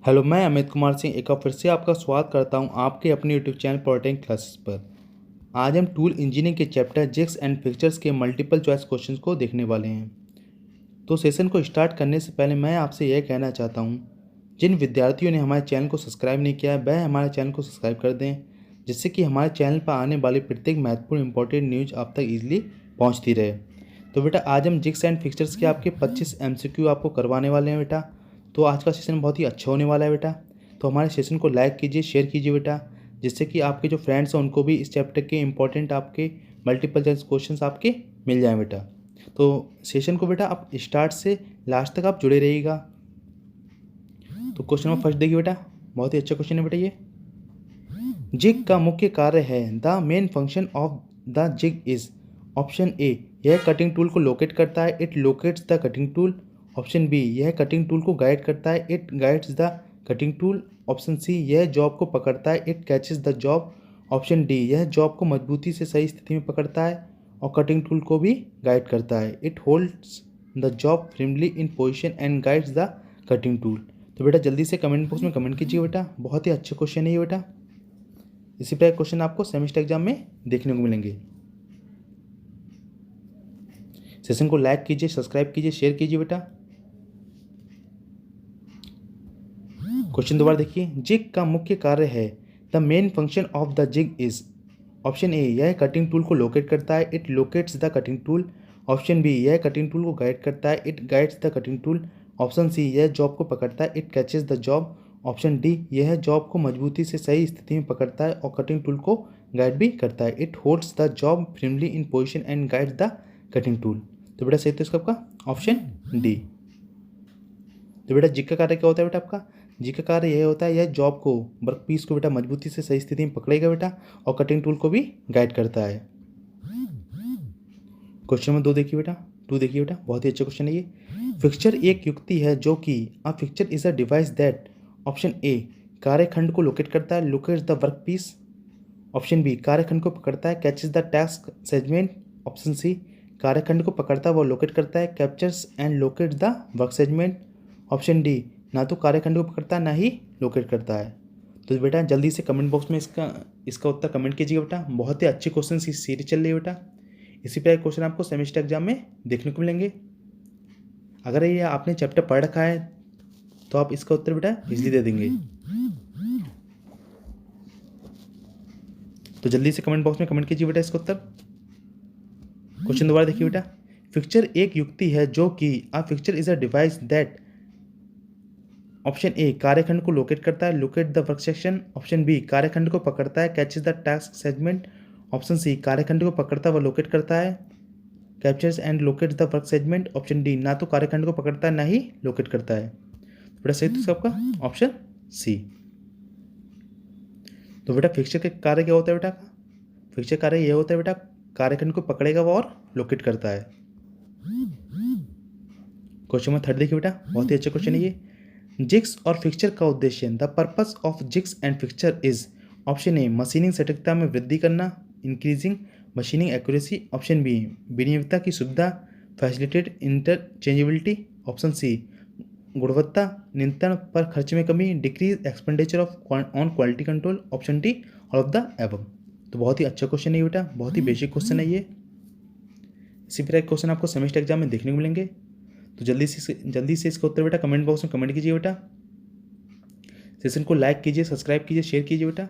Hello, मैं अमित कुमार सिंह एक बार फिर से आपका स्वागत करता हूं आपके अपने यूट्यूब चैनल पॉलिटेक्निक क्लासेस पर। आज हम टूल इंजीनियरिंग के चैप्टर जिग्स एंड फिक्चर्स के मल्टीपल चॉइस क्वेश्चंस को देखने वाले हैं। तो सेशन को स्टार्ट करने से पहले मैं आपसे यह कहना चाहता हूं, जिन विद्यार्थियों ने हमारे चैनल को सब्सक्राइब नहीं किया है वह हमारे चैनल को सब्सक्राइब कर दें, जिससे कि हमारे चैनल पर आने वाली प्रत्येक महत्वपूर्ण इंपॉर्टेंट न्यूज आप तक ईजिली पहुँचती रहे। तो बेटा आज हम जिग्स एंड फिक्चर्स के आपके 25 MCQ आपको करवाने वाले हैं बेटा। तो आज का सेशन बहुत ही अच्छा होने वाला है बेटा। तो हमारे सेशन को लाइक कीजिए, शेयर कीजिए बेटा, जिससे कि आपके जो फ्रेंड्स हैं उनको भी इस चैप्टर के इंपॉर्टेंट आपके मल्टीपल चॉइस क्वेश्चंस आपके मिल जाएं बेटा। तो सेशन को बेटा आप स्टार्ट से लास्ट तक आप जुड़े रहिएगा। तो क्वेश्चन नंबर फर्स्ट देखिए बेटा, बहुत ही अच्छा क्वेश्चन है बेटा। ये जिग का मुख्य कार्य है। The main function of the jig is. Option A, यह कटिंग टूल को लोकेट करता है, it locates the cutting tool. Option B, यह कटिंग टूल को गाइड करता है, it guides the cutting tool. Option C, यह जॉब को पकड़ता है, it catches the job. Option D, यह जॉब को मजबूती से सही स्थिति में पकड़ता है और कटिंग टूल को भी गाइड करता है, it holds the job firmly in position and guides the cutting tool. तो बेटा जल्दी से कमेंट बॉक्स में कमेंट कीजिए बेटा, बहुत ही अच्छे क्वेश्चन है ये बेटा। इसी प्रकार क्वेश्चन आपको सेमेस्टर एग्जाम में देखने को मिलेंगे। सेशन को लाइक कीजिए, सब्सक्राइब कीजिए, शेयर कीजिए बेटा। क्वेश्चन दोबारा देखिए, जिग का मुख्य कार्य है। The main function of the jig is. Option A, यह कटिंग टूल को लोकेट करता है, it locates the cutting tool. Option B, यह कटिंग टूल को गाइड करता है, it guides the cutting tool. Option C, यह जॉब को पकड़ता है, it catches the job. Option D, यह जॉब को मजबूती से सही स्थिति में पकड़ता है और कटिंग टूल को गाइड भी करता है, it holds the job firmly in position and guides the cutting tool. तो बेटा सही तो इसका आपका ऑप्शन डी। तो बेटा जिग का कार्य क्या होता है बेटा आपका? जिग का कार्य यह होता है, यह जॉब को वर्कपीस को बेटा मजबूती से सही स्थिति में पकड़ेगा बेटा और कटिंग टूल को भी गाइड करता है। क्वेश्चन नंबर 2 देखिए बेटा, 2 देखिए बेटा, बहुत ही अच्छा क्वेश्चन है ये। फिक्सचर एक युक्ति है जो कि a fixture is a device that. Option A, कार्यखंड को लोकेट करता है, locates the work piece. Option B, कार्यखंड को पकड़ता है, catches the task segment. Option C, कार्यखंड को पकड़ता है, वो लोकेट करता है, captures and locates the work segment. Option D, ना तो कार्यखंड को पकड़ता है ना ही लोकेट करता है। तो बेटा जल्दी से कमेंट बॉक्स में इसका उत्तर कमेंट कीजिएगा बेटा। बहुत ही अच्छे क्वेश्चन की सीरीज चल रही है बेटा। इसी प्रकार क्वेश्चन आपको सेमेस्टर एग्जाम में देखने को मिलेंगे। अगर ये आपने चैप्टर पढ़ रखा है तो आप इसका उत्तर बेटा इजीली दे देंगे। तो जल्दी से कमेंट बॉक्स में कमेंट कीजिए बेटा इसका उत्तर। क्वेश्चन दोबारा देखिए बेटा, फिक्सचर एक युक्ति है जो कि a fixture is a device that. Option A, कार्यखंड को लोकेट करता है, locate the work section. Option B, कार्यखंड को पकड़ता है, catches the task segment. Option C, कार्यखंड को पकड़ता है व लोकेट करता है, captures and locates the work segment. Option D, ना तो कार्यखंड को पकड़ता है ना ही लोकेट करता है। बेटा सही तो आपका ऑप्शन सी। तो बेटा फिक्सचर का कार्य क्या होता है बेटा? फिक्सचर कार्य यह होता है बेटा, कार्यखंड को पकड़ेगा वो और लोकेट करता है। क्वेश्चन नंबर 3 देखिए बेटा, बहुत ही अच्छा क्वेश्चन है ये। जिग्स और फिक्सचर का उद्देश्य। The purpose of jigs and fixture is. Option A, machining सटीकता में वृद्धि करना, increasing machining accuracy. Option B, विनियोगता की सुविधा, फैसिलिटेट इंटरचेंजेबिलिटी। ऑप्शन सी, गुणवत्ता नियंत्रण पर खर्च में कमी, decrease expenditure of on quality control. Option D, all of the above. तो बहुत ही अच्छा क्वेश्चन है बेटा, बहुत ही बेसिक क्वेश्चन है ये। इसी प्रकार क्वेश्चन आपको सेमेस्टर एग्जाम में देखने को मिलेंगे। तो जल्दी से इसका उत्तर बेटा कमेंट बॉक्स में कमेंट कीजिए बेटा। सेशन को लाइक कीजिए, सब्सक्राइब कीजिए, शेयर कीजिए बेटा।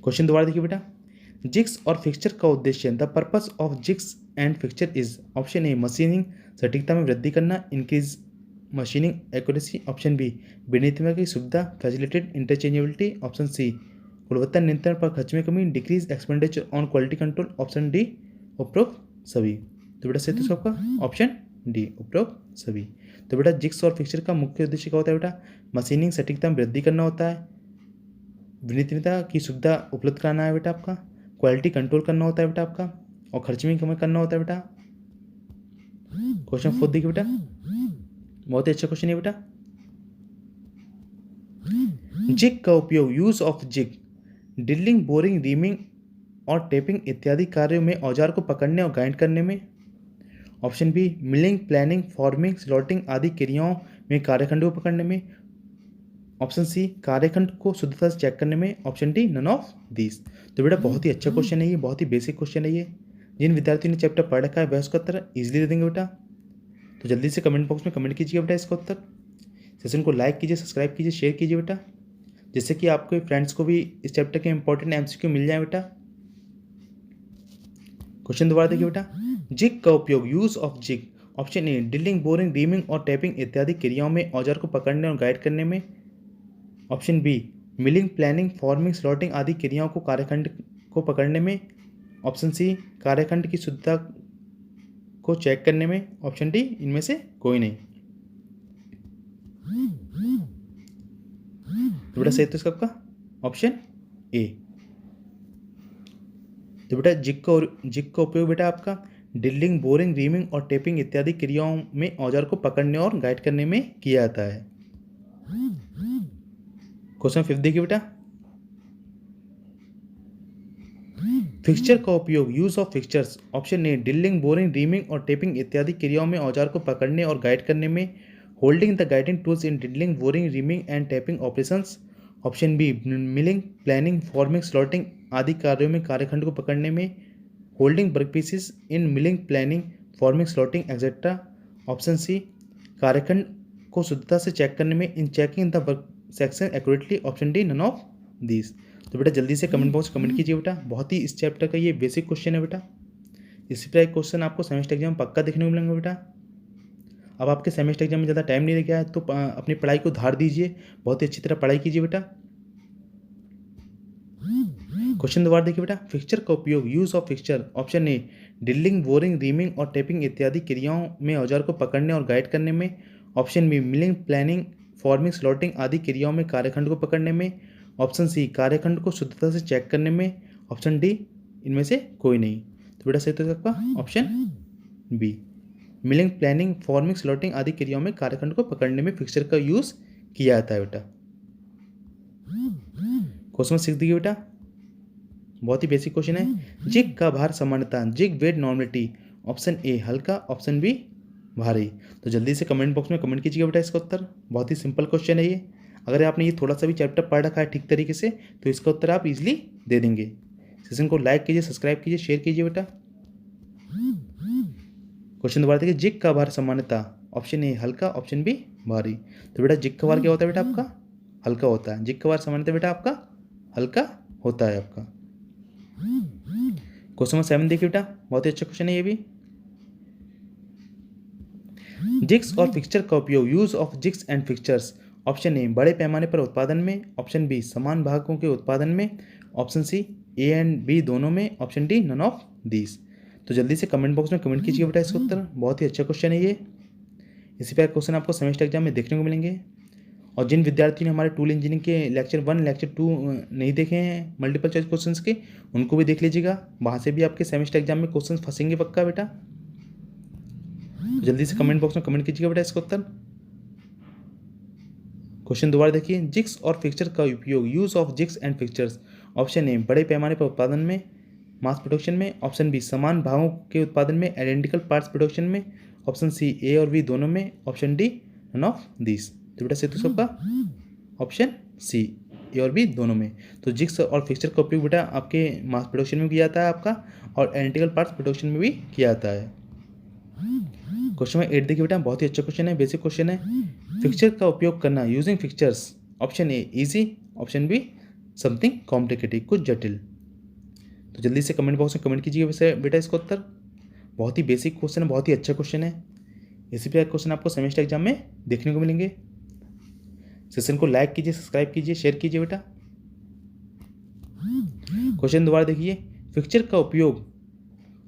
क्वेश्चन दोबारा देखिए बेटा, जिग्स और फिक्सचर का उद्देश्य। The purpose of jigs and fixture is. Option A, machining सटीकता में वृद्धि करना, increase machining accuracy. Option B, विनियोगता की सुविधा, फैसिलिटेट इंटरचेंजेबिलिटी। ऑप्शन सी, गुणवत्ता नियंत्रण पर खर्च में कमी, decrease expenditure on quality control. Option D, उपरोक्त सभी। तो बेटा सही तो आपका ऑप्शन डी, उपरोक्त सभी। तो बेटा जिग्स और फिक्सचर का मुख्य उद्देश्य क्या होता है बेटा? मशीनिंग सटीकता में वृद्धि करना होता है, विनियोगता की सुविधा उपलब्ध कराना है बेटा आपका, क्वालिटी कंट्रोल करना होता है बेटा आपका, और खर्च में कमी करना होता है बेटा। क्वेश्चन 4 देखिए बेटा, बहुत ही अच्छा क्वेश्चन है बेटा। जिग का उपयोग। Use of jig, drilling, boring, reaming और टेपिंग इत्यादि कार्यों में औजार को पकड़ने और गाइड करने में। Option B, milling, planning, forming, slotting आदि क्रियाओं में कार्यखंड को पकड़ने में, ऑप्शन सी कार्यखंड को शुद्धता से चेक करने में, option D none of this. तो बेटा बहुत ही अच्छा क्वेश्चन है ये, बहुत ही बेसिक क्वेश्चन है ये। जिन विद्यार्थियों ने चैप्टर पढ़ रखा है वह उसका उत्तर ईजिली दे देंगे बेटा। तो जल्दी से कमेंट बॉक्स में कमेंट कीजिए बेटा इसका उत्तर। सेशन को लाइक कीजिए, सब्सक्राइब कीजिए, शेयर कीजिए बेटा, जिससे कि आपके फ्रेंड्स को भी इस चैप्टर के इंपॉर्टेंट एमसीक्यू मिल जाए बेटा। क्वेश्चन दोबारा देखिए बेटा। जिग का उपयोग, use of jig, option A drilling, boring, reaming और टैपिंग इत्यादि क्रियाओं में औजार को पकड़ने और गाइड करने में, option B milling, planning, forming, slotting आदि क्रियाओं को कार्यखंड को पकड़ने में, ऑप्शन सी कार्यखंड की शुद्धता को चेक करने में, ऑप्शन डी इनमें से कोई नहीं। तो बेटा सही तो इसका आपका ऑप्शन ए। तो बेटा जिग का उपयोग बेटा आपका ड्रिलिंग, बोरिंग, रीमिंग और टेपिंग इत्यादि क्रियाओं में औजार को पकड़ने और गाइड करने में किया जाता है। क्वेश्चन 5 देखिए बेटा। फिक्सचर का उपयोग, use of fixtures, option A drilling, boring, reaming और टेपिंग इत्यादि क्रियाओं में औजार को पकड़ने और गाइड करने में, holding the guiding tools in drilling, boring, reaming and tapping operations, option B milling, planning, forming, slotting आदि कार्यों में कार्यखंड को पकड़ने में, holding workpieces in milling, planning, forming, slotting etcetera, option C कार्यखंड को शुद्धता से चेक करने में, in checking the work section accurately, option D none of this. तो बेटा जल्दी से कमेंट बॉक्स कमेंट कीजिए बेटा, बहुत ही इस चैप्टर का ये बेसिक क्वेश्चन है बेटा। इसी तरह क्वेश्चन आपको सेमेस्टर एग्जाम में पक्का देखने को मिलेंगे बेटा। अब आपके सेमेस्टर एग्जाम में ज़्यादा टाइम नहीं रह गया है तो अपनी पढ़ाई को धार दीजिए, बहुत ही अच्छी तरह पढ़ाई कीजिए बेटा। क्वेश्चन दोबारा देखिए बेटा। फिक्सचर का उपयोग, use of fixture, option A drilling, boring, reaming और टेपिंग इत्यादि क्रियाओं में औजार को पकड़ने और गाइड करने में, option B milling, planning, forming, slotting आदि क्रियाओं में कार्यखंड को पकड़ने में, ऑप्शन सी कार्यखंड को शुद्धता से चेक करने में, ऑप्शन डी इनमें से कोई नहीं। तो बेटा सही तो आपका option B milling, planning, forming, slotting आदि क्रियाओं में कार्यखंड को पकड़ने में फिक्सचर का यूज किया जाता है बेटा। क्वेश्चन 6 देखिए बेटा, बहुत ही बेसिक क्वेश्चन है। जिग का भार समानता, jig weight normality, option A हल्का, ऑप्शन बी भारी। तो जल्दी से कमेंट बॉक्स में कमेंट कीजिएगा बेटा इसका उत्तर। बहुत ही सिंपल क्वेश्चन है ये। अगर आपने ये थोड़ा सा भी चैप्टर पढ़ रखा है ठीक तरीके से तो इसका उत्तर आप इजीली दे देंगे। सेशन को लाइक कीजिए, सब्सक्राइब कीजिए, शेयर कीजिए बेटा। क्वेश्चन दोबारा देखिए। जिग का भार समानता, ऑप्शन ए हल्का, ऑप्शन बी भारी। तो बेटा जिग का भार क्या होता है बेटा आपका? हल्का होता है। जिग का भार समानता बेटा आपका हल्का होता है आपका। क्वेश्चन नंबर 7 देखिए बेटा, बहुत ही अच्छा क्वेश्चन है ये भी। जिग्स और फिक्सचर का उपयोग, use of jigs and fixtures, option A बड़े पैमाने पर उत्पादन में, ऑप्शन बी समान भागों के उत्पादन में, option C A and B दोनों में, option D none of these. तो जल्दी से कमेंट बॉक्स में कमेंट कीजिए बेटा इसका उत्तर। बहुत ही अच्छा क्वेश्चन है ये। इसी पर क्वेश्चन आपको सेमेस्टर एग्जाम में देखने को मिलेंगे। और जिन विद्यार्थियों ने हमारे टूल इंजीनियरिंग के लेक्चर 1 लेक्चर 2 नहीं देखे हैं मल्टीपल चॉइस क्वेश्चंस के, उनको भी देख लीजिएगा। वहाँ से भी आपके सेमेस्टर एग्जाम में क्वेश्चंस फंसेंगे पक्का बेटा। तो जल्दी से कमेंट बॉक्स में कमेंट कीजिएगा बेटा इसका उत्तर। क्वेश्चन दोबारा देखिए। जिग्स और फिक्सचर का उपयोग, use of jigs and fixtures, option A बड़े पैमाने पर उत्पादन में, मास प्रोडक्शन में, ऑप्शन बी समान भागों के उत्पादन में, आइडेंटिकल पार्ट्स प्रोडक्शन में, ऑप्शन सी ए और बी दोनों में, option D none of this. तो बेटा तो सबका ऑप्शन सी ए और बी दोनों में। तो जिग्स और फिक्सचर का उपयोग बेटा आपके मास प्रोडक्शन में किया जाता है आपका, और आइडेंटिकल पार्ट्स प्रोडक्शन में भी किया जाता है। क्वेश्चन में 8 देखिए बेटा, बहुत ही अच्छा क्वेश्चन है, बेसिक क्वेश्चन है। फिक्सचर का उपयोग करना, using fixtures, option A easy, option be something complicated, कुछ जटिल। तो जल्दी से कमेंट बॉक्स में कमेंट कीजिए वैसे बेटा इसका उत्तर। बहुत ही बेसिक क्वेश्चन है, बहुत ही अच्छा क्वेश्चन है। इसी प्रकार क्वेश्चन आपको सेमेस्टर एग्जाम में देखने को मिलेंगे। सेशन को लाइक कीजिए, सब्सक्राइब कीजिए, शेयर कीजिए बेटा। क्वेश्चन दोबारा देखिए। फिक्सचर का उपयोग,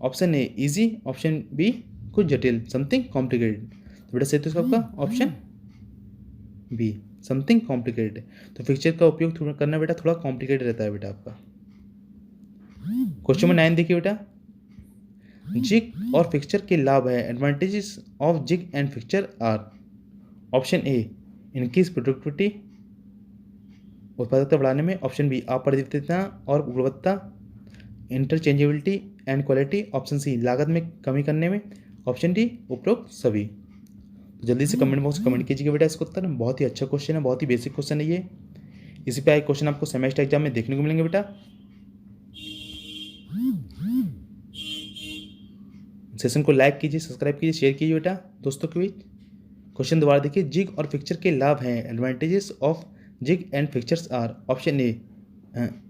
option A easy, option B कुछ जटिल, समथिंग कॉम्प्लिकेटेड। तो बेटा सही तो इसका आपका ऑप्शन बी समथिंग कॉम्प्लिकेटेड। तो फिक्सचर का उपयोग करना बेटा थोड़ा कॉम्प्लिकेटेड रहता है बेटा आपका। क्वेश्चन नंबर 9 देखिए बेटा। जिग और फिक्सचर के लाभ है, advantages of jig and fixture are, option A increase productivity, उत्पादकता बढ़ाने में, ऑप्शन बी अप्रतिबद्धता और गुणवत्ता, interchangeability and quality, option C लागत में कमी करने में, ऑप्शन डी उपरोक्त सभी। तो जल्दी से कमेंट बॉक्स में कमेंट कीजिएगा बेटा इसका उत्तर। बहुत ही अच्छा क्वेश्चन है, बहुत ही बेसिक क्वेश्चन है ये। इसी पे आए क्वेश्चन आपको सेमेस्टर एग्जाम में देखने को मिलेंगे बेटा। सेशन को लाइक कीजिए, सब्सक्राइब कीजिए, शेयर कीजिए बेटा दोस्तों के बीच। क्वेश्चन दोबारा देखिए, जिग और फिक्चर के लाभ हैं। Advantages of jig and fixtures are, option A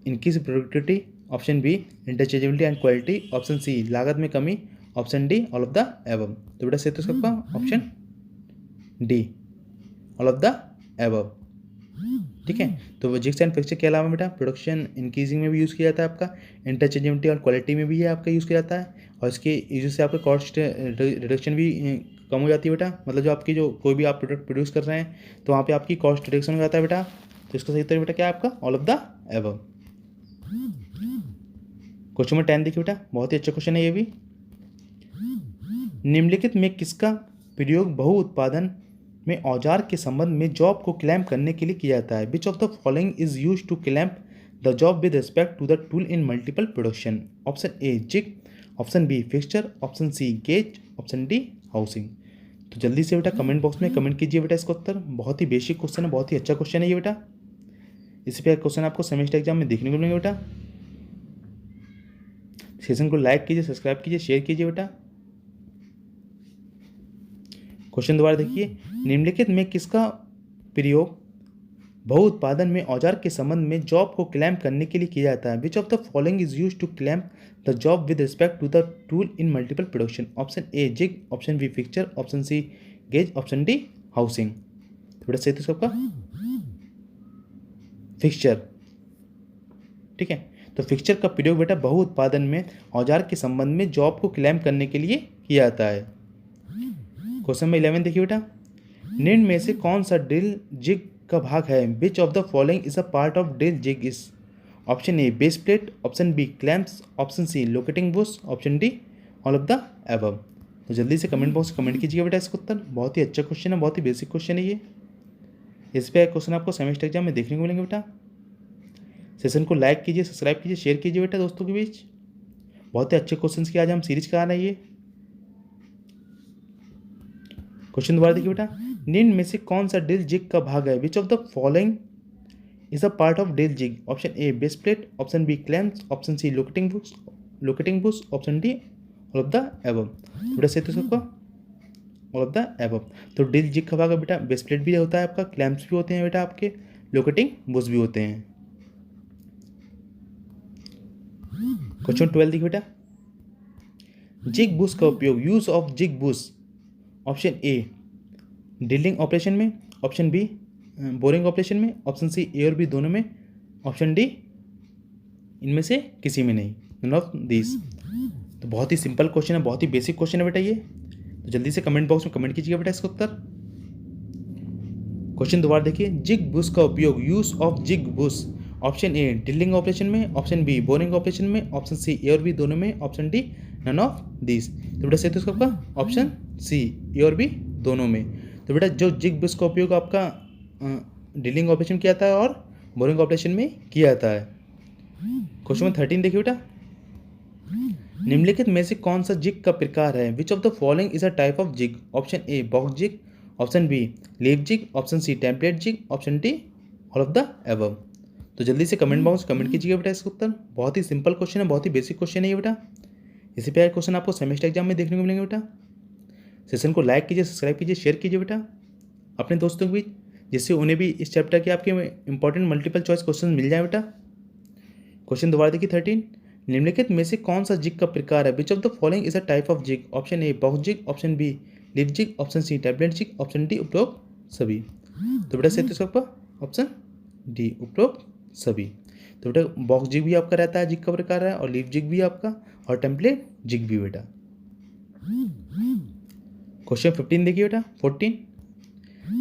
increase productivity, option B interchangeability and quality, option C लागत में कमी, option D all of the above. तो बेटा सही तो सबका option D all of the above. ठीक है, तो वो जिग्स एंड फिक्चर के अलावा बेटा प्रोडक्शन इंक्रीजिंग में भी यूज़ किया जाता है आपका, इंटरचेंजेबिलिटी और क्वालिटी में भी ये आपका यूज़ किया जाता है, और इसके यूज से आपका कॉस्ट रिडक्शन भी कम हो जाती है बेटा। मतलब जो आपकी जो कोई भी आप प्रोडक्ट प्रोड्यूस कर रहे हैं तो वहाँ पे आपकी कॉस्ट रिडक्शन हो जाता है बेटा। तो इसका सही उत्तर बेटा क्या है आपका all of the above. Question number 10 देखिए बेटा, बहुत ही अच्छा क्वेश्चन है ये भी। निम्नलिखित में किसका प्रयोग बहु उत्पादन में औजार के संबंध में जॉब को क्लैम्प करने के लिए किया जाता है? Which of the following is use to clamp the job with respect to the tool in multiple production? Option A jig, option B fixture, option C gauge, option D housing. तो जल्दी से बेटा कमेंट बॉक्स में comment कीजिए बेटा इसका उत्तर। बहुत ही बेसिक क्वेश्चन है, बहुत ही अच्छा क्वेश्चन है ये बेटा। इसी पे क्वेश्चन आपको सेमेस्टर एग्जाम में देखने को मिलेंगे बेटा। सेशन को लाइक कीजिए, सब्सक्राइब कीजिए, शेयर कीजिए बेटा। क्वेश्चन दोबारा देखिए, निम्नलिखित में किसका प्रयोग बहु उत्पादन में औजार के संबंध में जॉब को क्लैम्प करने के लिए किया जाता है? Which of the following is use to clamp the job with respect to the tool in multiple production? Option A jig, option B fixture, option C gauge, option D housing. तो बेटा सही तो सबका फिक्सचर। ठीक है, तो fixture का प्रयोग बेटा बहु उत्पादन में औजार के संबंध में जॉब को क्लैम्प करने के लिए किया जाता है। क्वेश्चन नंबर 11 देखिए बेटा, निम्न में से कौन सा ड्रिल जिग का भाग है? Which of the following is a part of drill jig is? Option A base plate, option B clamps, option C locating bush, option D all of the above. तो जल्दी से कमेंट बॉक्स में comment कीजिएगा बेटा इसका उत्तर। बहुत ही अच्छा question है, बहुत ही बेसिक क्वेश्चन है ये। इस पे क्वेश्चन आपको सेमेस्टर एग्जाम में देखने को मिलेंगे बेटा। सेशन को लाइक कीजिए, सब्सक्राइब कीजिए, शेयर कीजिए बेटा दोस्तों के बीच। बहुत ही अच्छे क्वेश्चन की आज हम सीरीज करा रहे हैं ये। क्वेश्चन दोबारा देखिए बेटा, निम्न में से कौन सा ड्रिल जिग का भाग है? Which of the following is a part of drill jig? Option A base plate, option B clamps, option C locating bush, option D all of the above. बेटा सही तो सबका ऑल ऑफ द एबव। तो drill jig का भाग है बेटा, base plate भी होता है आपका, क्लैम्प्स भी होते हैं बेटा आपके, लोकेटिंग बुश भी होते हैं। क्वेश्चन 12 देखिए बेटा, जिग बुश का उपयोग, use of jig bush. Option A drilling operation में, ऑप्शन बी बोरिंग ऑपरेशन में, ऑप्शन सी ए और बी दोनों में, ऑप्शन डी इनमें से किसी में नहीं, नन ऑफ दिस। तो बहुत ही सिंपल क्वेश्चन है, बहुत ही बेसिक क्वेश्चन है बेटा ये। तो जल्दी से कमेंट बॉक्स में कमेंट कीजिएगा बेटा इसका उत्तर। क्वेश्चन दोबारा देखिए, जिग बुश का उपयोग, use of jig bush. Option A drilling operation में, ऑप्शन बी बोरिंग ऑपरेशन में, ऑप्शन सी ए और बी दोनों में, option D none of this. तो बेटा सही तो इसका ऑप्शन सी ए और बी दोनों में। तो बेटा जो जिग बुश का उपयोग आपका ड्रिलिंग ऑपरेशन किया जाता है और बोरिंग ऑपरेशन में किया जाता है। क्वेश्चन नंबर 13 देखिए बेटा, निम्नलिखित में से कौन सा जिग का प्रकार है? Which of the following is a type of jig? Option A box jig, option B leaf jig, option C template jig, option D all of the above. तो जल्दी से कमेंट बॉक्स में कमेंट कीजिएगा बेटा इसका उत्तर। बहुत ही सिंपल क्वेश्चन है, बहुत ही बेसिक क्वेश्चन है ये बेटा। इसी पे क्वेश्चन आपको सेमेस्टर एग्जाम में देखने को मिलेंगे बेटा। सेशन को लाइक कीजिए, सब्सक्राइब कीजिए, शेयर कीजिए बेटा अपने दोस्तों के बीच, जिससे उन्हें भी इस चैप्टर के आपके इंपॉर्टेंट मल्टीपल चॉइस क्वेश्चन मिल जाए बेटा। क्वेश्चन दोबारा देखिए 13, निम्नलिखित में से कौन सा जिग का प्रकार है? Which of the following is a type of jig? Option A box jig, option B leaf jig, option C tablet jig, option D उपरोक्त सभी। तो बेटा सही तो सबका ऑप्शन डी उपरोक्त सभी। तो बेटा बॉक्स जिग भी आपका रहता है, जिग का प्रकार है, और लीफ जिग भी आपका, और टेम्पलेट जिग भी बेटा। क्वेश्चन 15 देखिए बेटा 14,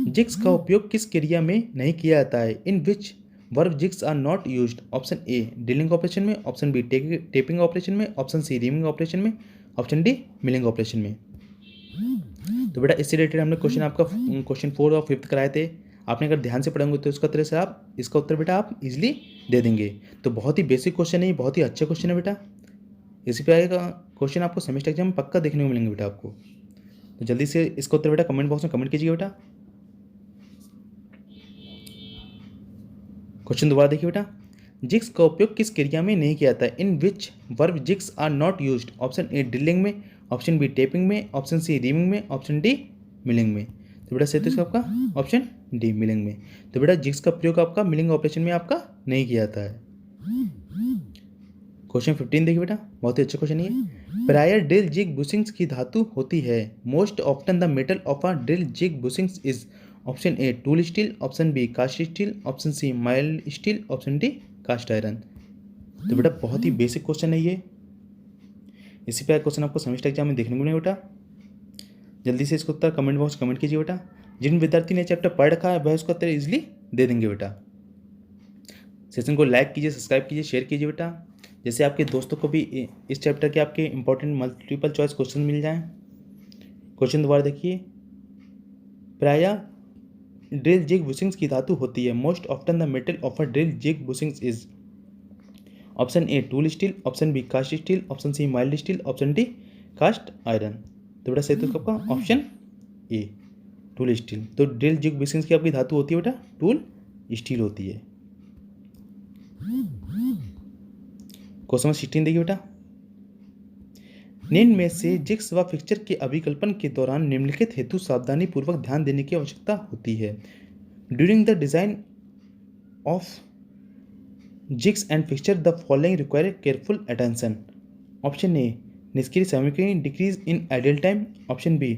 जिग्स का उपयोग किस क्रिया में नहीं किया जाता है? In which verb jigs are not used? Option A drilling operation में, ऑप्शन बी टेपिंग ऑपरेशन में, ऑप्शन सी रीमिंग ऑपरेशन में, ऑप्शन डी मिलिंग ऑपरेशन में। तो बेटा इससे रिलेटेड हमने क्वेश्चन आपका क्वेश्चन 4 और 5 कराए थे। आपने अगर ध्यान से पढ़ेंगे तो इसका तरह से आप इसका उत्तर बेटा आप इजीली दे देंगे। तो बहुत ही बेसिक क्वेश्चन है, बहुत ही अच्छा क्वेश्चन है बेटा। इसी पे आएगा क्वेश्चन आपको सेमेस्टर एग्जाम में पक्का देखने को मिलेंगे बेटा आपको। तो जल्दी से इसका उत्तर बेटा कमेंट बॉक्स में कमेंट कीजिए बेटा। क्वेश्चन दोबारा देखिए बेटा, जिक्स का उपयोग किस क्रिया में नहीं किया जाता है? In which verb jigs are not used? Option A drilling में, ऑप्शन बी टेपिंग में, ऑप्शन सी रीमिंग में, ऑप्शन डी मिलिंग में। तो बेटा सही तो इसका आपका ऑप्शन डी मिलिंग में। तो बेटा जिक्स का प्रयोग आपका मिलिंग ऑपरेशन में आपका नहीं किया जाता है। क्वेश्चन 15 देखिए बेटा, बहुत ही अच्छा क्वेश्चन है। प्रायर ड्रिल जिग बुशिंग्स की धातु होती है? Most often the metal of a drill jig bushings is? Option A tool steel, option B cast steel, option C mild steel, option D cast iron. तो बेटा बहुत ही basic question है ये, इसी पे क्वेश्चन आपको सेमेस्टर एग्जाम में देखने को मिलेगा बेटा। जल्दी से इसका उत्तर कमेंट बॉक्स कमेंट कीजिए बेटा। जिन विद्यार्थी ने चैप्टर पढ़ रखा है वह उसका उत्तर इजीली दे देंगे बेटा। सेशन को लाइक कीजिए, सब्सक्राइब कीजिए, शेयर कीजिए बेटा, जैसे आपके दोस्तों को भी इस चैप्टर के आपके इंपॉर्टेंट मल्टीपल चॉइस क्वेश्चन मिल जाएं। क्वेश्चन दोबारा देखिए, प्राय ड्रिल जिग बुशिंग्स की धातु होती है? Most often the metal of a drill jig bushings is? Option A tool steel, option B cast steel, option C mild steel, option D cast iron. तो बेटा सही तो आपका ऑप्शन ए टूल स्टील। तो ड्रिल जिग बुशिंग्स की आपकी धातु होती है बेटा टूल स्टील होती है। क्वेश्चन 16 देखिए बेटा, निम्न में से जिग्स व फिक्सचर के अभिकल्पन के दौरान निम्नलिखित हेतु सावधानी पूर्वक ध्यान देने की आवश्यकता होती है? During the design of jigs and fixture the following require careful attention. Option A निष्क्रिय समय की decrease in idle time, option B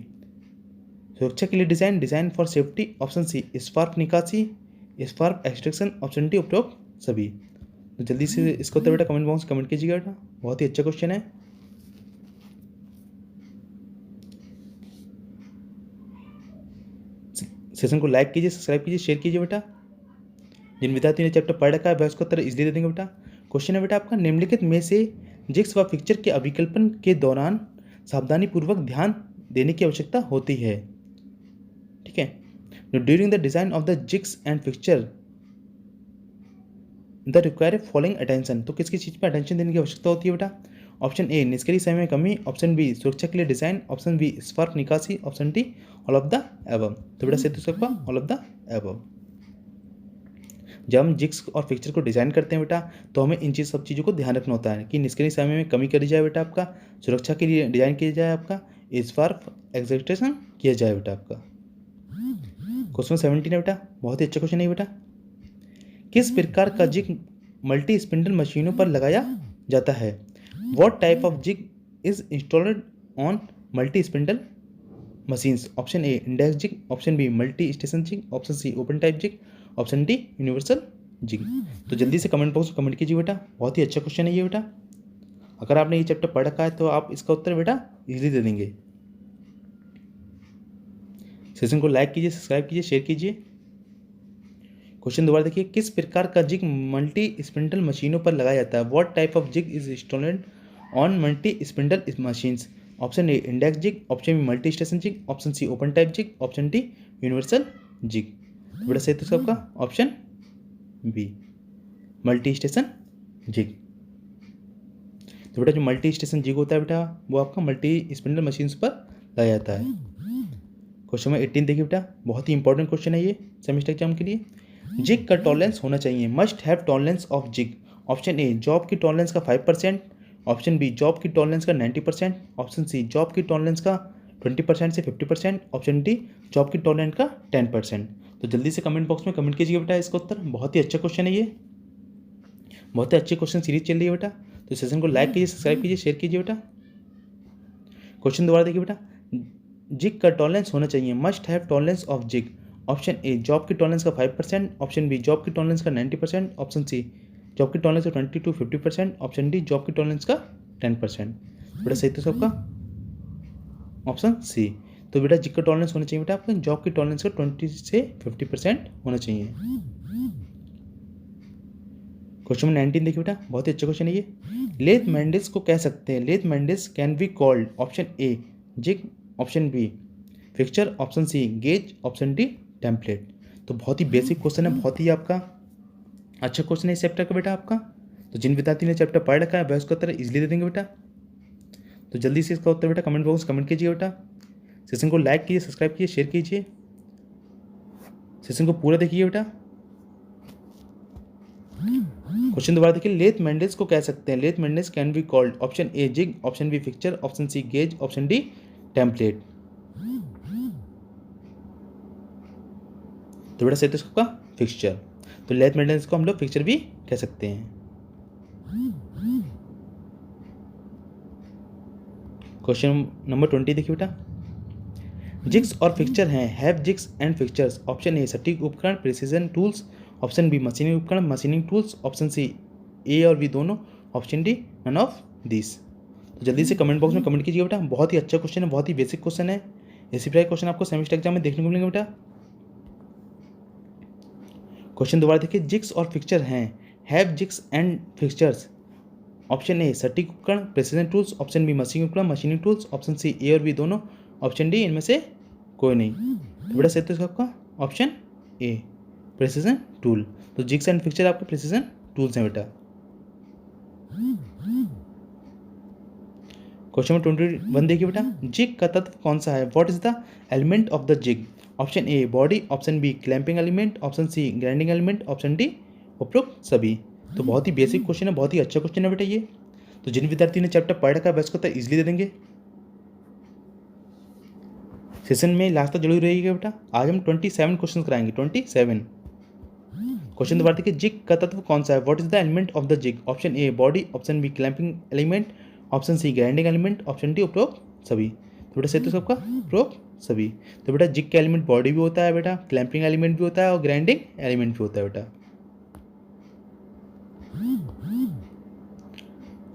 सुरक्षा के लिए design, design for safety, option C spark निकासी, स्पार्क एक्सट्रैक्शन, ऑप्शन डी उपरोक्त सभी। तो जल्दी से इसका उत्तर बेटा कमेंट बॉक्स में कमेंट कीजिएगा बेटा, बहुत ही अच्छा क्वेश्चन है। सेशन को लाइक कीजिए, सब्सक्राइब कीजिए, शेयर कीजिए बेटा। जिन विद्यार्थियों ने चैप्टर पढ़ रखा है वह उसका उत्तर इजीली दे देंगे बेटा। क्वेश्चन है बेटा आपका, निम्नलिखित में से जिग्स व फिक्सचर के अभिकल्पन के दौरान सावधानी पूर्वक ध्यान देने की आवश्यकता होती है? ठीक है, during the design of the jigs and fixture the require following attention. तो किस किस चीज़ पर अटेंशन देने की आवश्यकता होती है बेटा? ऑप्शन ए निष्क्रिय समय में कमी, ऑप्शन बी सुरक्षा के लिए डिजाइन, ऑप्शन बी स्पार्क निकासी, option D all of the above. तो बेटा सही तो ऑल ऑफ द एबव। जब हम जिग्स और फिक्सचर को डिजाइन करते हैं बेटा तो हमें इन सब चीज़ों को ध्यान रखना होता है कि निष्क्रिय समय में कमी करी जाए बेटा, आपका सुरक्षा के लिए डिजाइन किया जाए, आपका स्पार्क एक्सट्रैक्शन किया जाए बेटा आपका। क्वेश्चन 17 है बेटा, बहुत ही अच्छा क्वेश्चन है बेटा। किस प्रकार का जिग मल्टी स्पिंडल मशीनों पर लगाया जाता है? What type of jig is installed on multi spindle machines? Option A index jig, option B multi station jig, option C open type jig, option D universal jig. तो जल्दी से comment box में comment कीजिए बेटा, बहुत ही अच्छा question है ये बेटा। अगर आपने ये चैप्टर पढ़ रखा है तो आप इसका उत्तर बेटा इजीली दे देंगे। सेशन को लाइक कीजिए, सब्सक्राइब कीजिए, शेयर कीजिए। क्वेश्चन दोबारा देखिए, किस प्रकार का जिग मल्टी स्पिंडल मशीनों पर लगाया जाता है? What type of jig is installed on multi spindle machines? Option A index jig, option B multi station jig, option C open type jig, option D universal jig. बेटा सही तो सबका option B multi station jig. तो बेटा जो multi station zig होता है बेटा वो आपका मल्टी स्पिंडल मशीन्स पर लगाया जाता है। क्वेश्चन नंबर 18 देखिए बेटा, बहुत ही इंपॉर्टेंट क्वेश्चन है ये सेमेस्टर एग्जाम के लिए। जिग का टॉलरेंस होना चाहिए, must have tolerance of jig. Option A job की टॉलरेंस का 5%, ऑप्शन बी जॉब की टॉलरेंस का 90%, ऑप्शन सी जॉब की टॉलरेंस का 20% से 50%, ऑप्शन डी जॉब की टॉलरेंस का 10%। तो जल्दी से कमेंट बॉक्स में कमेंट कीजिए बेटा इसका उत्तर, बहुत ही अच्छा क्वेश्चन है ये, बहुत ही अच्छी क्वेश्चन सीरीज चल रही है बेटा। तो सेशन को लाइक कीजिए, सब्सक्राइब कीजिए, शेयर कीजिए बेटा। क्वेश्चन दोबारा देखिए बेटा, जिग का टॉलरेंस होना चाहिए, must have tolerance of jig. Option A job की टॉलरेंस का 5%, ऑप्शन बी जॉब की टॉलरेंस का 90%, ऑप्शन सी जॉब की टॉलरेंस का 20 to 50%, ऑप्शन डी जॉब की टॉलरेंस का 10%। बेटा सही तो सबका ऑप्शन सी। तो बेटा जिग का टॉलरेंस होना चाहिए बेटा आपका जॉब की टॉलरेंस का 20 से 50% होना चाहिए। क्वेश्चन नंबर 19 देखिए बेटा, बहुत ही अच्छा क्वेश्चन है ये। लेथ मैंडल्स को कह सकते हैं, lathe mandrels can be called. Option A jig, option B fixture, option C gauge, option D template. तो बहुत ही बेसिक क्वेश्चन है, बहुत ही आपका अच्छा क्वेश्चन है इस चैप्टर का बेटा आपका। तो जिन विद्यार्थी ने चैप्टर पढ़ रखा है वह उसका उत्तर इजीली दे देंगे बेटा। तो जल्दी से इसका उत्तर बेटा कमेंट बॉक्स कमेंट कीजिए बेटा। सेशन को लाइक कीजिए, सब्सक्राइब कीजिए, शेयर कीजिए। सेशन को पूरा देखिए बेटा। क्वेश्चन दोबारा देखिए, लेथ मेंडल्स को कह सकते हैं। Lathe mandrels can be called option A jig, option B fixture, option C gauge, option D template. तो बेटा सही तो इसका फिक्सचर। तो लेथ मेंडल्स को हम लोग फिक्सचर भी कह सकते हैं। क्वेश्चन नंबर 20 देखिए बेटा, जिग्स और फिक्सचर हैं। Have jigs and fixtures. Option A सटीक उपकरण precision tools, option B machining उपकरण machining tools, option C A और बी दोनों, option D none of this. तो जल्दी से कमेंट बॉक्स में कमेंट कीजिए बेटा। बहुत ही अच्छा क्वेश्चन है, बहुत ही बेसिक क्वेश्चन है। इसी प्रकार क्वेश्चन आपको सेमेस्टर एग्जाम में देखने को मिलेंगे बेटा। क्वेश्चन दोबारा देखिए, जिग्स और फिक्सचर हैं। Have jigs and fixtures. Option A सटीक उपकरण precision tools, option B machining उपकरण machining tools, option C A और बी दोनों, ऑप्शन डी इनमें से कोई नहीं। तो बेटा सही तो इसका आपका ऑप्शन ए प्रिसीजन टूल। तो जिग्स एंड फिक्सचर आपके प्रिसीजन टूल्स हैं बेटा। क्वेश्चन नंबर 21 देखिए बेटा, जिग का तत्व कौन सा है? What is the element of the jig? Option A body, option B clamping element, option C grinding element, option D उपरोक्त सभी। तो बहुत ही बेसिक क्वेश्चन है, बहुत ही अच्छा क्वेश्चन है बेटा ये। तो जिन विद्यार्थी ने चैप्टर पढ़ रखा है वैसे को इजीली दे देंगे। सेशन में लास्ट तक जरूर रहेगा बेटा। आज हम 27 क्वेश्चन कराएंगे। 27 क्वेश्चन दोबारा देखिए, जिग का तत्व कौन सा है? What is the element of the jig? Option A body, option B clamping element, option C grinding element, option D उपरोक्त सभी। तो बेटा सही तो सबका उपरोक्त सभी। तो बेटा जिग का एलिमेंट बॉडी भी होता है बेटा, क्लैंपिंग एलिमेंट भी होता है और ग्राइंडिंग एलिमेंट भी होता है बेटा।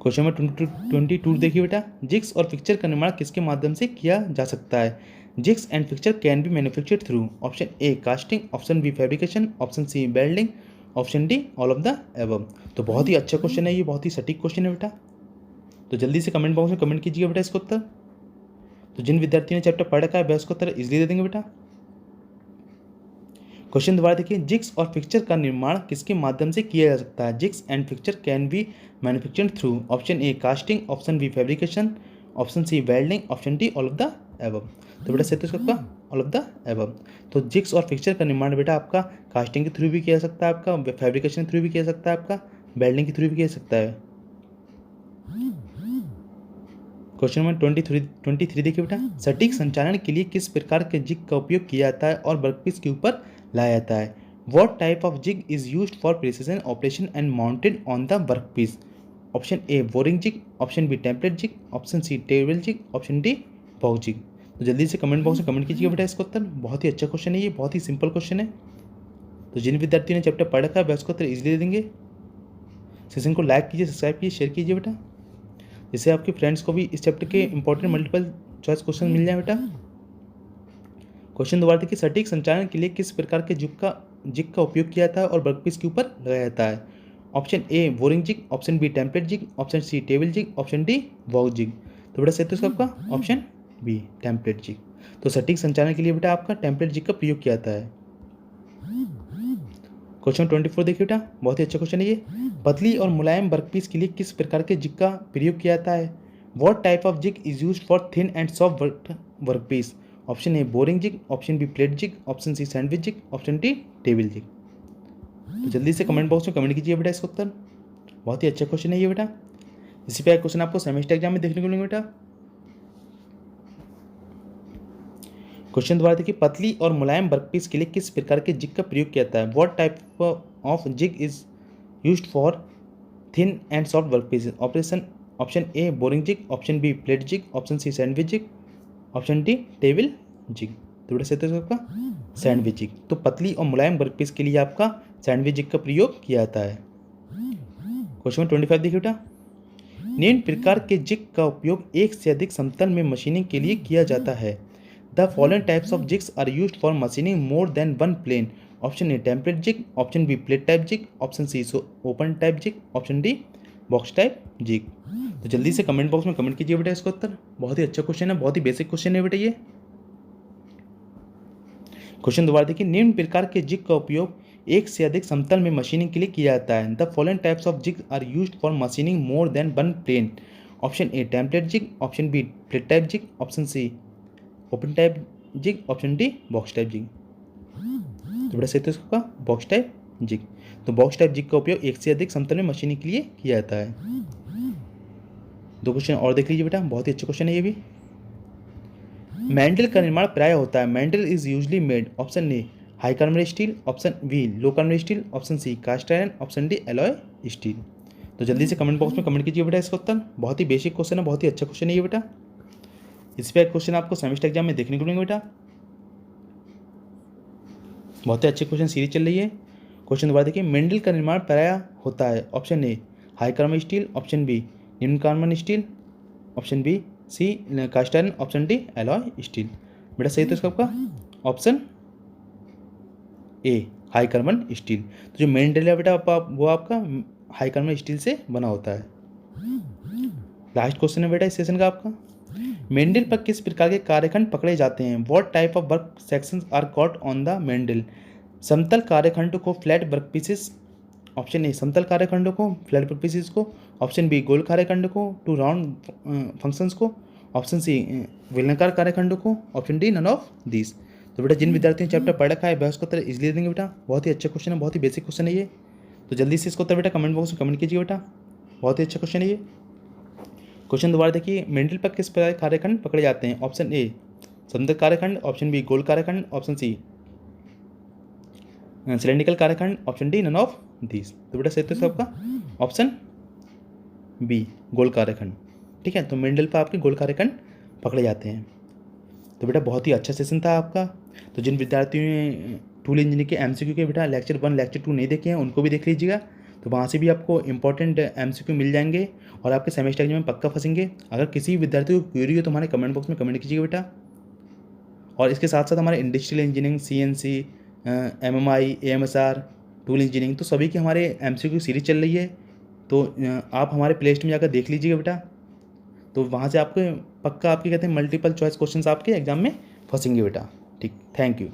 क्वेश्चन नंबर 22 देखिए बेटा, जिग्स और फिक्सचर का निर्माण किसके माध्यम से किया जा सकता है? Jigs and fixture can be manufactured through option A casting, option B fabrication, option C welding, option D all of the above. तो बहुत ही अच्छा क्वेश्चन है ये, बहुत ही सटीक क्वेश्चन है बेटा। तो जल्दी से कमेंट बॉक्स में कमेंट कीजिएगा बेटा इसका उत्तर। तो जिन विद्यार्थी ने चैप्टर पढ़ रखा है वह इसका उत्तर इजीली दे देंगे बेटा। क्वेश्चन दोबारा देखिए, जिग्स और फिक्सचर का निर्माण किसके माध्यम से किया जा सकता है? Jigs and fixture can be manufactured through option A casting, option B fabrication, option C welding, option D all of the above. तो बेटा सही तो इसका ऑल ऑफ द एबव। तो जिग्स और फिक्सचर का निर्माण बेटा आपका कास्टिंग के थ्रू भी किया जा सकता है, आपका फैब्रिकेशन के थ्रू भी किया जा सकता है, आपका वेल्डिंग के थ्रू भी किया जा सकता है। क्वेश्चन नंबर 23 देखिए बेटा, सटीक संचालन के लिए किस प्रकार के जिग का उपयोग किया जाता है और वर्कपीस के ऊपर लाया जाता है? What type of jig is used for precision operation and mounted on the workpiece? Option A boring jig, option B template jig, option C table jig, option D box jig. तो जल्दी से comment box में comment कीजिए बेटा इसका उत्तर। बहुत ही अच्छा question है ये, बहुत ही सिंपल क्वेश्चन है। तो जिन विद्यार्थियों ने चैप्टर पढ़ रखा है वह इसका उत्तर इजीली दे देंगे। सेशन को लाइक कीजिए, सब्सक्राइब कीजिए, शेयर कीजिए बेटा, जिससे आपके फ्रेंड्स को भी इस चैप्टर के इंपॉर्टेंट मल्टीपल चॉइस क्वेश्चन मिल जाए बेटा। क्वेश्चन दोबारा देखिए, सटीक संचालन के लिए किस प्रकार के जिग का उपयोग किया जाता है और वर्कपीस के ऊपर लगाया जाता है? Option A boring jig, option B template jig, option C table jig, option D box jig. तो बेटा सही तो इसका आपका ऑप्शन बी टेम्पलेट जिग। तो सटीक संचालन के लिए बेटा आपका टेम्पलेट जिग का प्रयोग किया जाता है। क्वेश्चन 24 देखिए बेटा, बहुत ही अच्छा क्वेश्चन है ये। पतली और मुलायम वर्कपीस के लिए किस प्रकार के जिग का प्रयोग किया जाता है? What type of jig is used for thin and soft workpiece? Option A boring jig, option B plate jig, option C sandwich jig, option D table jig. तो जल्दी से कमेंट बॉक्स में कमेंट कीजिए बेटा इसका उत्तर। बहुत ही अच्छा क्वेश्चन है ये बेटा। इसी पे क्वेश्चन आपको सेमेस्टर एग्जाम में देखने को मिलेंगे बेटा। क्वेश्चन दोबारा देखिए, पतली और मुलायम वर्कपीस के लिए किस प्रकार के जिग का प्रयोग किया जाता है? What type of jig is used for thin and soft workpiece? Option A boring jig, option B plate jig, option C sandwich jig, option D table jig. तो बेटा सही आपका सैंडविच जिग। तो पतली और मुलायम वर्कपीस के लिए आपका सैंडविच जिग का प्रयोग किया जाता है। क्वेश्चन 25 देखिए बेटा, निम्न प्रकार के जिग का उपयोग एक से अधिक समतल में मशीनिंग के लिए किया जाता है। The following types of jigs are used for machining more than one plane. Option A template jig, option B plate type jig, option C open type jig, option D box type jig. तो जल्दी से comment box में comment कीजिए बेटा इसका उत्तर। बहुत ही अच्छा question है, बहुत ही बेसिक क्वेश्चन है बेटा ये। क्वेश्चन दोबारा देखिए, निम्न प्रकार के जिग का उपयोग एक से अधिक समतल में मशीनिंग के लिए किया जाता है। The following types of jig are used for machining more than one plane. Option A template jig, option B plate type jig, option C open type jig, option D box type jig. तो बेटा सही तो इसका box type jig. तो box type jig का उपयोग एक से अधिक समतल में मशीनिंग के लिए किया जाता है। दो क्वेश्चन और देख लीजिए बेटा, बहुत ही अच्छे क्वेश्चन है ये भी। मैंडल का निर्माण प्राय होता है। Mandrel is usually made, option A high carbon steel, option B low carbon steel, option C cast iron, option D alloy steel. तो जल्दी से कमेंट बॉक्स में कमेंट कीजिए बेटा इसका उत्तर। बहुत ही बेसिक क्वेश्चन है, बहुत ही अच्छा क्वेश्चन है ये बेटा। इस पर क्वेश्चन आपको सेमेस्टर एग्जाम में देखने को मिलेंगे बेटा। बहुत ही अच्छे क्वेश्चन सीरीज चल रही है। क्वेश्चन दोबारा देखिए, मेंडल का निर्माण प्राय होता है। Option A high carbon steel, option B निम्न carbon steel, option B C cast iron, option D alloy steel. बेटा सही तो इसका आपका option A high carbon steel. तो जो मेंडल है बेटा वो आपका हाई कार्बन स्टील से बना होता है। लास्ट क्वेश्चन है बेटा इस सेशन का आपका, मेंडल पर किस प्रकार के कार्यखंड पकड़े जाते हैं। What type of work sections are caught on the mandrel. समतल कार्यखंड को flat work pieces, option A समतल कार्यखंड को फ्लैट वर्क पीसेस को, ऑप्शन बी गोल कार्यखंड को, टू राउंड फंक्शंस को, ऑप्शन सी बेलनाकार कार्यखंड को, option D none of this. तो बेटा जिन विद्यार्थियों ने चैप्टर पढ़ रखा है वह उसका उत्तर इजली देंगे बेटा। बहुत ही अच्छा क्वेश्चन है, बहुत ही बेसिक क्वेश्चन है ये। तो जल्दी से इसको उत्तर बेटा कमेंट बॉक्स में कमेंट कीजिए बेटा। बहुत ही अच्छा क्वेश्चन है ये। क्वेश्चन दोबारा देखिए, मेंडल पर किस प्रकार कार्यखंड पकड़े जाते हैं। ऑप्शन ए समतल कार्यखंड, ऑप्शन बी गोल कार्यखंड, ऑप्शन सी सिलेंड्रिकल कार्यखंड, option D none of this. तो बेटा सही तो सबका ऑप्शन बी गोल कार्यखंड। ठीक है, तो मेंडल पर आपके गोल कार्यखंड पकड़े जाते हैं। तो बेटा बहुत ही अच्छा सेशन था आपका। तो जिन विद्यार्थियों ने टूल इंजीनियरिंग के एमसीक्यू के बेटा लेक्चर 1 लेक्चर 2 नहीं देखे हैं उनको भी देख लीजिएगा। तो वहाँ से भी आपको इंपॉर्टेंट एमसीक्यू मिल जाएंगे और आपके सेमेस्टर एग्जाम में पक्का फंसेंगे। अगर किसी विद्यार्थी को क्वेरी हो तो हमारे कमेंट बॉक्स में कमेंट कीजिएगा बेटा। और इसके साथ साथ हमारे industrial engineering, CNC, MMI, AMSR, tool engineering, तो सभी की हमारे एमसीक्यू सीरीज चल रही है। तो आप हमारे प्ले लिस्ट में जाकर देख लीजिएगा बेटा। तो वहाँ से आपको पक्का आपके कहते हैं मल्टीपल चॉइस क्वेश्चंस आपके एग्जाम में फंसेंगे बेटा। ठीक, थैंक यू।